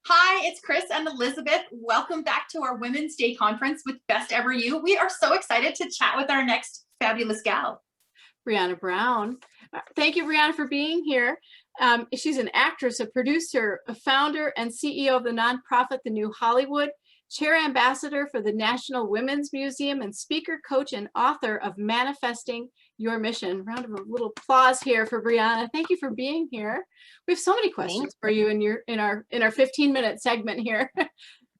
Hi, it's Chris and Elizabeth. Welcome back to our Women's Day conference with Best Ever You. We are so excited to chat with our next fabulous gal. Brianna Brown. Thank you, Brianna, for being here. She's an actress, a producer, a founder, and CEO of the nonprofit The New Hollywood, chair ambassador for the National Women's Museum, and speaker, coach, and author of Manifesting Your Mission. Round of a little applause here for Brianna. Thank you for being here. We have so many questions for you in our 15-minute segment here.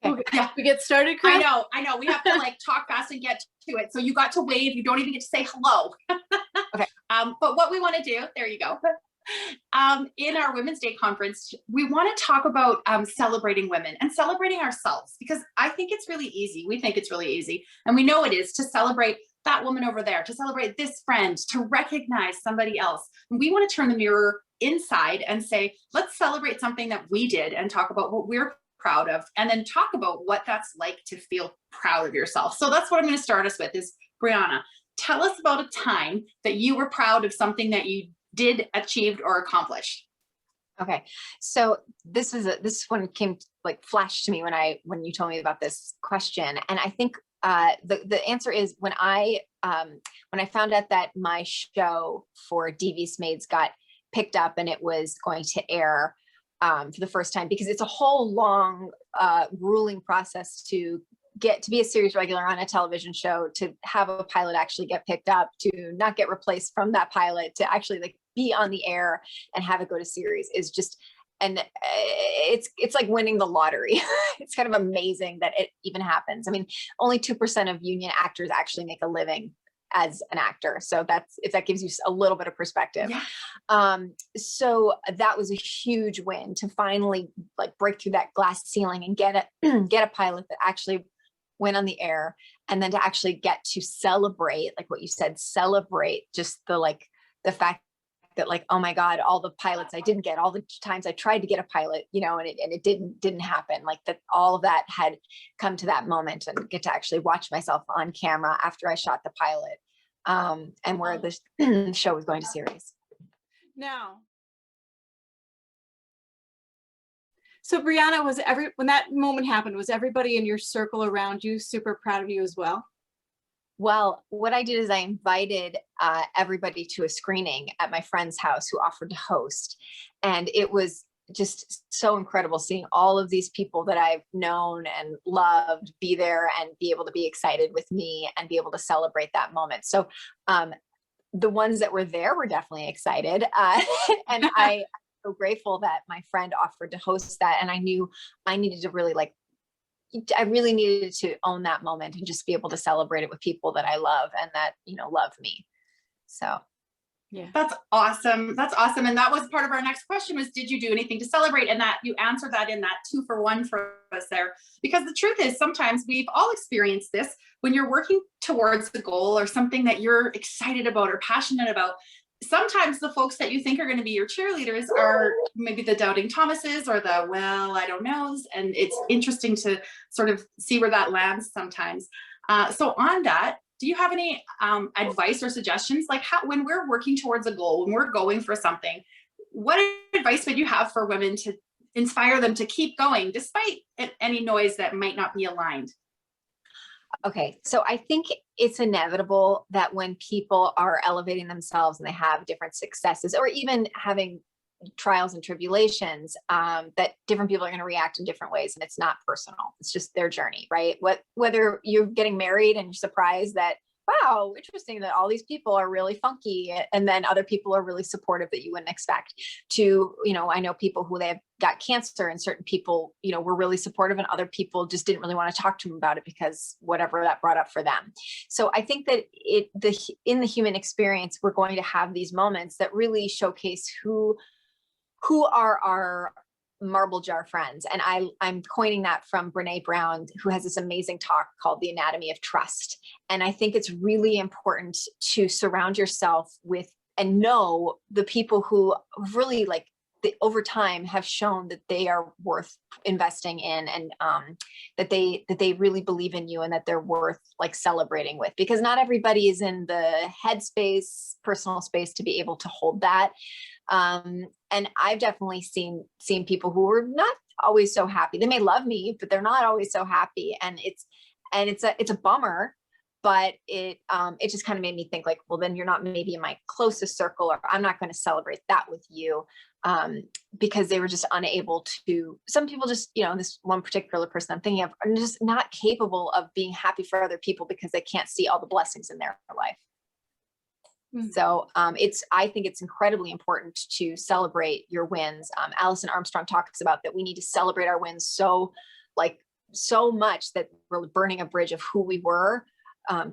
Yeah. We get started, Chris? I know. We have to talk fast and get to it. So you got to wave. You don't even get to say hello. Okay. But what we want to do, there you go. In our Women's Day conference, we want to talk about celebrating women and celebrating ourselves, because I think it's really easy. We think it's really easy. And we know it is to celebrate that woman over there, to celebrate this friend, to recognize somebody else. And we want to turn the mirror inside and say, let's celebrate something that we did and talk about what we're proud of, and then talk about what that's like to feel proud of yourself. So that's what I'm going to start us with is, Brianna, tell us about a time that you were proud of something that you did, achieved, or accomplished. Okay, so this one came flashed to me when you told me about this question, and I think the answer is when I found out that my show for Devious Maids got picked up and it was going to air for the first time, because it's a whole long grueling process to get to be a series regular on a television show, to have a pilot actually get picked up, to not get replaced from that pilot, to actually be on the air and have it go to series is just, and it's like winning the lottery. It's kind of amazing that it even happens. I mean, only 2% of union actors actually make a living as an actor. So if that gives you a little bit of perspective. Yeah. So that was a huge win to finally break through that glass ceiling and get a pilot that actually went on the air, and then to actually get to celebrate, like what you said, celebrate just the fact that oh my God, all the pilots I didn't get, all the times I tried to get a pilot, and it didn't happen, that all of that had come to that moment, and get to actually watch myself on camera after I shot the pilot, and where the show was going to series. Now, so Brianna, when that moment happened, was everybody in your circle around you super proud of you as well? Well, what I did is I invited everybody to a screening at my friend's house who offered to host. And it was just so incredible seeing all of these people that I've known and loved be there and be able to be excited with me and be able to celebrate that moment. So the ones that were there were definitely excited. And I'm so grateful that my friend offered to host that. And I knew I needed to I really needed to own that moment and just be able to celebrate it with people that I love and that, love me. So, yeah, that's awesome. That's awesome. And that was part of our next question was, did you do anything to celebrate? And that you answered that in that 2-for-1 for us there, because the truth is sometimes we've all experienced this when you're working towards the goal or something that you're excited about or passionate about. Sometimes the folks that you think are going to be your cheerleaders are maybe the doubting Thomases or the, well, I don't knows. And it's interesting to sort of see where that lands sometimes. So on that, do you have any advice or suggestions? When we're working towards a goal, when we're going for something, what advice would you have for women to inspire them to keep going despite any noise that might not be aligned? Okay, so I think it's inevitable that when people are elevating themselves and they have different successes, or even having trials and tribulations, that different people are going to react in different ways, and it's not personal. It's just their journey, right? Whether you're getting married and you're surprised that, wow, interesting that all these people are really funky, and then other people are really supportive that you wouldn't expect. To, I know people who they have got cancer, and certain people, were really supportive, and other people just didn't really want to talk to them about it because whatever that brought up for them. So I think that in the human experience, we're going to have these moments that really showcase who are our marble jar friends. And I'm coining that from Brene Brown, who has this amazing talk called The Anatomy of Trust. And I think it's really important to surround yourself with and know the people who really over time have shown that they are worth investing in, and that they really believe in you, and that they're worth celebrating with, because not everybody is in the headspace, personal space to be able to hold that. And I've definitely seen people who were not always so happy. They may love me, but they're not always so happy. And it's a bummer, but it just kind of made me think like, well, then you're not maybe in my closest circle, or I'm not going to celebrate that with you. Because they were just unable to, some people just, this one particular person I'm thinking of are just not capable of being happy for other people because they can't see all the blessings in their life. So I think it's incredibly important to celebrate your wins. Allison Armstrong talks about that we need to celebrate our wins so much that we're burning a bridge of who we were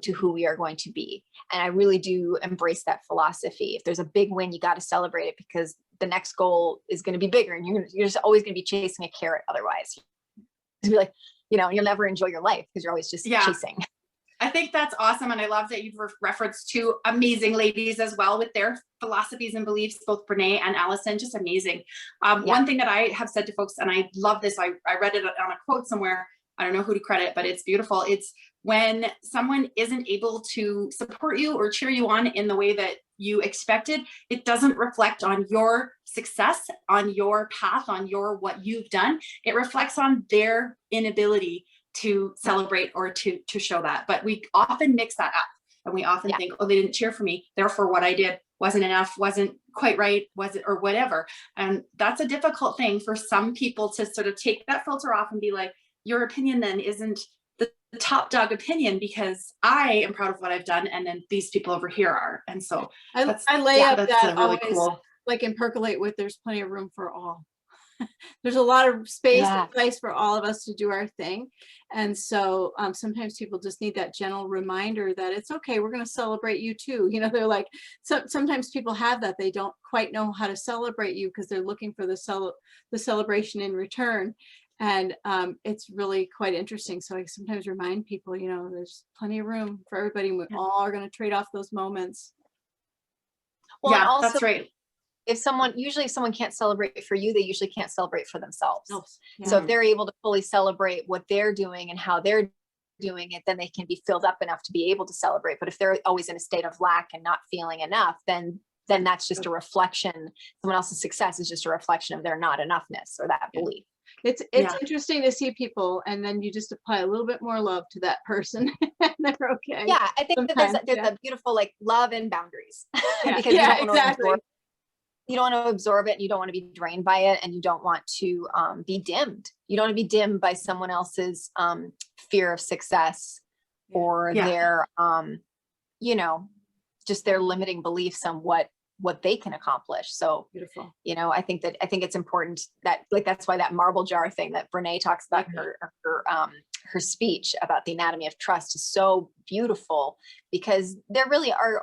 to who we are going to be. And I really do embrace that philosophy. If there's a big win, you got to celebrate it, because the next goal is going to be bigger, and you're just always going to be chasing a carrot. Otherwise, you're like, you'll never enjoy your life because you're always just chasing. I think that's awesome. And I love that you've referenced two amazing ladies as well with their philosophies and beliefs, both Brene and Allison, just amazing. One thing that I have said to folks, and I love this, I read it on a quote somewhere, I don't know who to credit, but it's beautiful. It's when someone isn't able to support you or cheer you on in the way that you expected, it doesn't reflect on your success, on your path, on what you've done. It reflects on their inability to celebrate or to show that. But we often mix that up, and we often think, oh, they didn't cheer for me, therefore what I did wasn't enough, wasn't quite right, was it, or whatever. And that's a difficult thing for some people to sort of take that filter off and be like, your opinion then isn't the top dog opinion, because I am proud of what I've done, and then these people over here are. And so I lay up that really always, cool. like in Percolate with, there's plenty of room for all. There's a lot of space and place for all of us to do our thing. And so sometimes people just need that gentle reminder that it's okay, we're going to celebrate you too. They're like, sometimes people have that, they don't quite know how to celebrate you because they're looking for the celebration in return. And it's really quite interesting. So I sometimes remind people, there's plenty of room for everybody. We all are going to trade off those moments. Well, yeah, also, that's right. If someone can't celebrate for you, they usually can't celebrate for themselves. Yeah. So if they're able to fully celebrate what they're doing and how they're doing it, then they can be filled up enough to be able to celebrate. But if they're always in a state of lack and not feeling enough, then that's just a reflection. Someone else's success is just a reflection of their not enoughness or that belief. It's interesting to see people, and then you just apply a little bit more love to that person and they're okay. Yeah, I think that there's a beautiful love and boundaries. Because exactly. You don't want to absorb it, and you don't want to be drained by it, and you don't want to be dimmed. You don't want to be dimmed by someone else's fear of success or their just their limiting beliefs on what they can accomplish. So beautiful. I think it's important that that's why that marble jar thing that Brene talks about her speech about the anatomy of trust is so beautiful, because there really are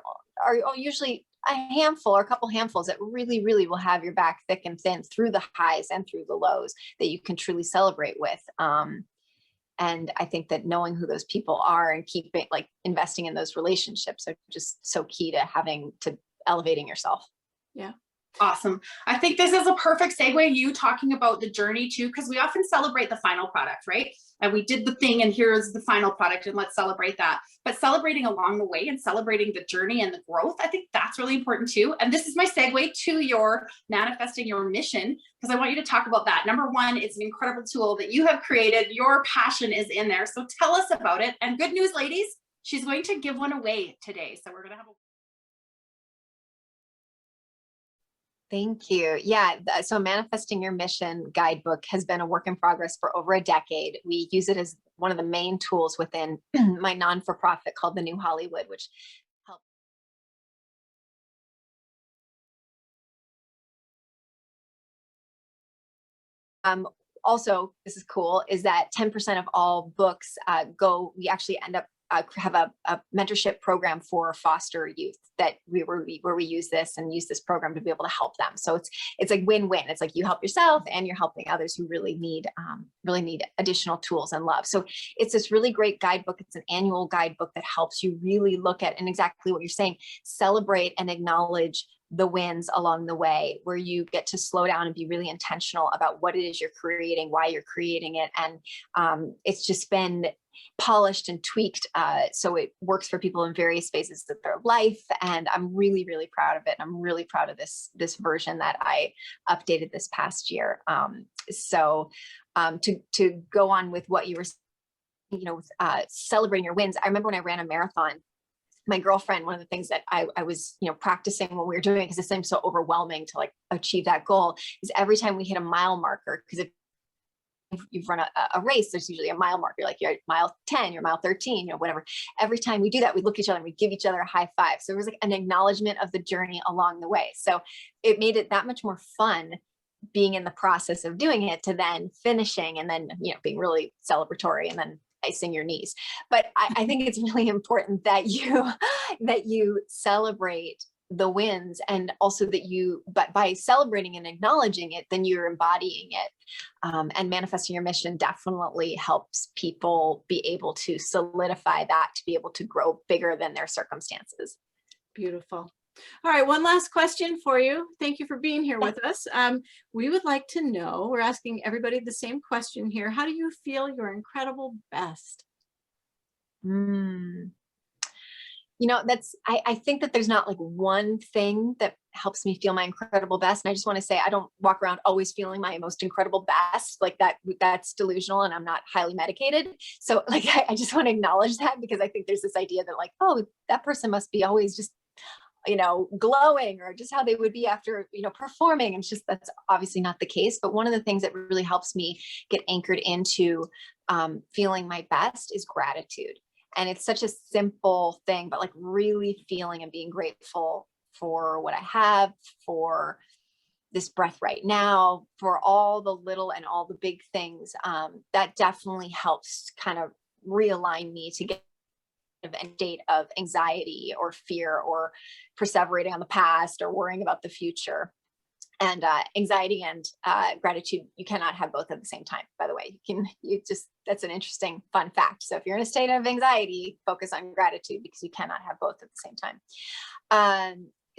usually a handful or a couple handfuls that really, really will have your back thick and thin through the highs and through the lows that you can truly celebrate with. And I think that knowing who those people are and keeping investing in those relationships are just so key to elevating yourself. Yeah. Awesome. I think this is a perfect segue, you talking about the journey too, because we often celebrate the final product, right? And we did the thing and here's the final product and let's celebrate that. But celebrating along the way and celebrating the journey and the growth, I think that's really important too. And this is my segue to your manifesting your mission, because I want you to talk about that. Number one, it's an incredible tool that you have created. Your passion is in there. So tell us about it. And good news, ladies, she's going to give one away today. So we're going to have a Thank you. Yeah. So Manifesting Your Mission guidebook has been a work in progress for over a decade. We use it as one of the main tools within my non-for-profit called the New Hollywood, which helps. Also, this is cool, is that 10% of all books we actually end up have a mentorship program for foster youth where we use this program to be able to help them. So it's like win-win. It's like you help yourself and you're helping others who really need additional tools and love. So it's this really great guidebook. It's an annual guidebook that helps you really look at, and exactly what you're saying, celebrate and acknowledge the wins along the way, where you get to slow down and be really intentional about what it is you're creating, why you're creating it. And it's just been polished and tweaked so it works for people in various phases of their life. And I'm really, really proud of it. I'm really proud of this version that I updated this past year. So to go on with what you were, celebrating your wins. I remember when I ran a marathon, my girlfriend, one of the things that I was, practicing when we were doing it, because it seemed so overwhelming to like achieve that goal, is every time we hit a mile marker, because if you've run a race, there's usually a mile marker, like you're at mile 10, you're mile 13, whatever. Every time we do that, we look at each other and we give each other a high five. So it was like an acknowledgement of the journey along the way. So it made it that much more fun being in the process of doing it to then finishing and then, being really celebratory and then icing your knees. But I think it's really important that you celebrate the wins, and also that but by celebrating and acknowledging it, then you're embodying it. And manifesting your mission definitely helps people be able to solidify that, to be able to grow bigger than their circumstances. Beautiful. All right, one last question for you. Thank you for being here with us. We would like to know, we're asking everybody the same question here. How do you feel your incredible best? I think that there's not like one thing that helps me feel my incredible best. And I just want to say, I don't walk around always feeling my most incredible best, like that's delusional, and I'm not highly medicated. So like, I just want to acknowledge that, because I think there's this idea that like, oh, that person must be always just, glowing, or just how they would be after, performing. And it's just, that's obviously not the case. But one of the things that really helps me get anchored into feeling my best is gratitude. And it's such a simple thing, but like really feeling and being grateful for what I have, for this breath right now, for all the little and all the big things. That definitely helps kind of realign me to get a state of anxiety or fear or perseverating on the past or worrying about the future. And anxiety and gratitude, you cannot have both at the same time, by the way. That's an interesting fun fact. So if you're in a state of anxiety, focus on gratitude, because you cannot have both at the same time.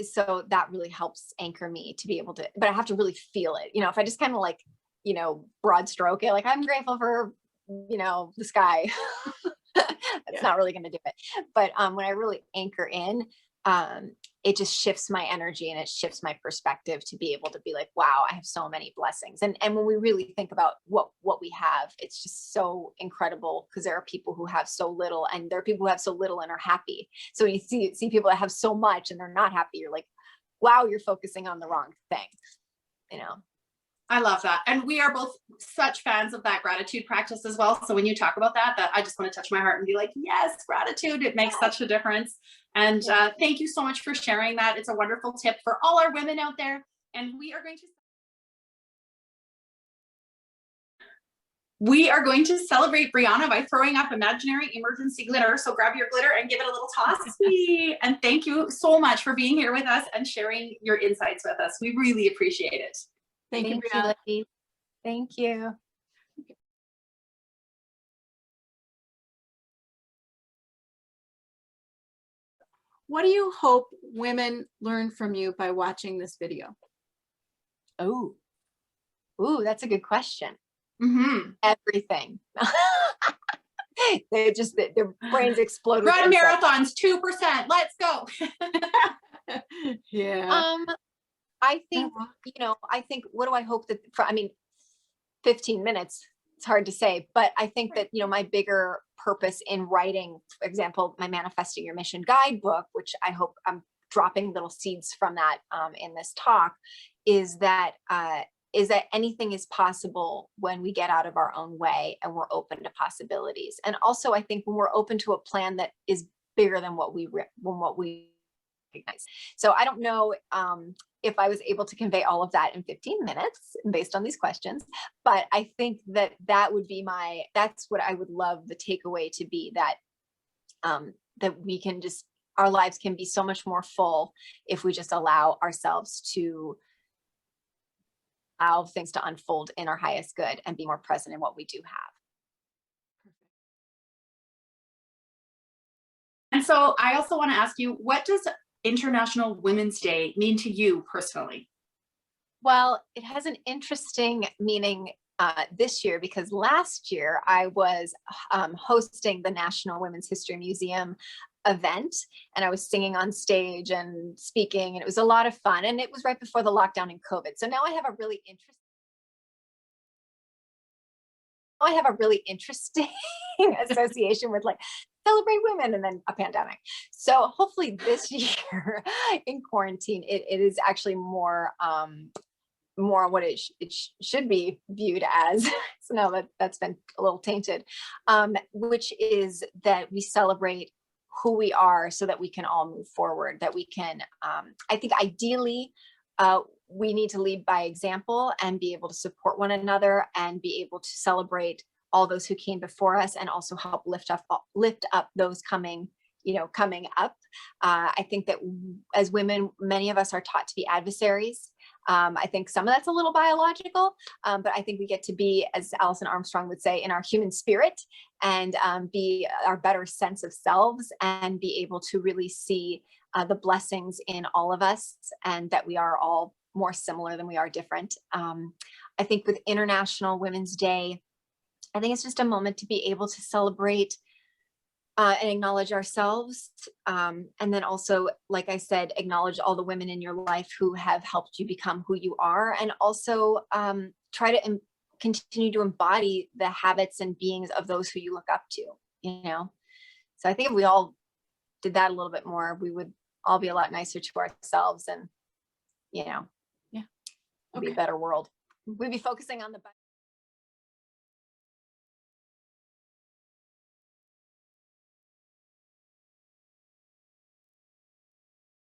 So that really helps anchor me to be able to, but I have to really feel it. If I just kind of like, broad stroke it, like I'm grateful for, the sky, that's not really going to do it. But when I really anchor in, it just shifts my energy and it shifts my perspective to be able to be like, wow, I have so many blessings. And when we really think about what we have, it's just so incredible, because there are people who have so little, and there are people who have so little and are happy. So when you see people that have so much and they're not happy, you're like, wow, you're focusing on the wrong thing, I love that. And we are both such fans of that gratitude practice as well. So when you talk about that I just want to touch my heart and be like, yes, gratitude, it makes such a difference. And thank you so much for sharing that. It's a wonderful tip for all our women out there. And we are going to celebrate Brianna by throwing up imaginary emergency glitter. So grab your glitter and give it a little toss. And thank you so much for being here with us and sharing your insights with us. We really appreciate it. Thank you, Brianna. You, thank you. What do you hope women learn from you by watching this video? Oh, that's a good question. Mm-hmm. Everything. Their brains explode. Run marathons, 2%. Let's go. Yeah. I think, what do I hope that, 15 minutes, it's hard to say, but I think that, my bigger purpose in writing, for example, my Manifesting Your Mission guidebook, which I hope I'm dropping little seeds from that in this talk, is that anything is possible when we get out of our own way and we're open to possibilities. And also, I think when we're open to a plan that is bigger than what we recognize. So I don't know if I was able to convey all of that in 15 minutes based on these questions, but I think that would be that's what I would love the takeaway to be, that we can our lives can be so much more full if we just allow ourselves to allow things to unfold in our highest good and be more present in what we do have. And so I also want to ask you, what does International Women's Day mean to you personally? Well, it has an interesting meaning this year, because last year I was hosting the National Women's History Museum event, and I was singing on stage and speaking, and it was a lot of fun. And it was right before the lockdown in COVID. So now I have a really interesting I have a really interesting association with like celebrate women and then a pandemic. So hopefully this year in quarantine, it is actually more what it should be viewed as. So no, that's been a little tainted, which is that we celebrate who we are so that we can all move forward, that we can, I think ideally, we need to lead by example and be able to support one another and be able to celebrate all those who came before us and also help lift up those coming up. I think that as women, many of us are taught to be adversaries. I think some of that's a little biological, but I think we get to be, as Alison Armstrong would say, in our human spirit and be our better sense of selves and be able to really see the blessings in all of us and that we are all more similar than we are different. I think with International Women's Day, I think it's just a moment to be able to celebrate and acknowledge ourselves. And then also, like I said, acknowledge all the women in your life who have helped you become who you are. And also try to continue to embody the habits and beings of those who you look up to, So I think if we all did that a little bit more, we would all be a lot nicer to ourselves and, Yeah. be a better world. We'd be focusing on the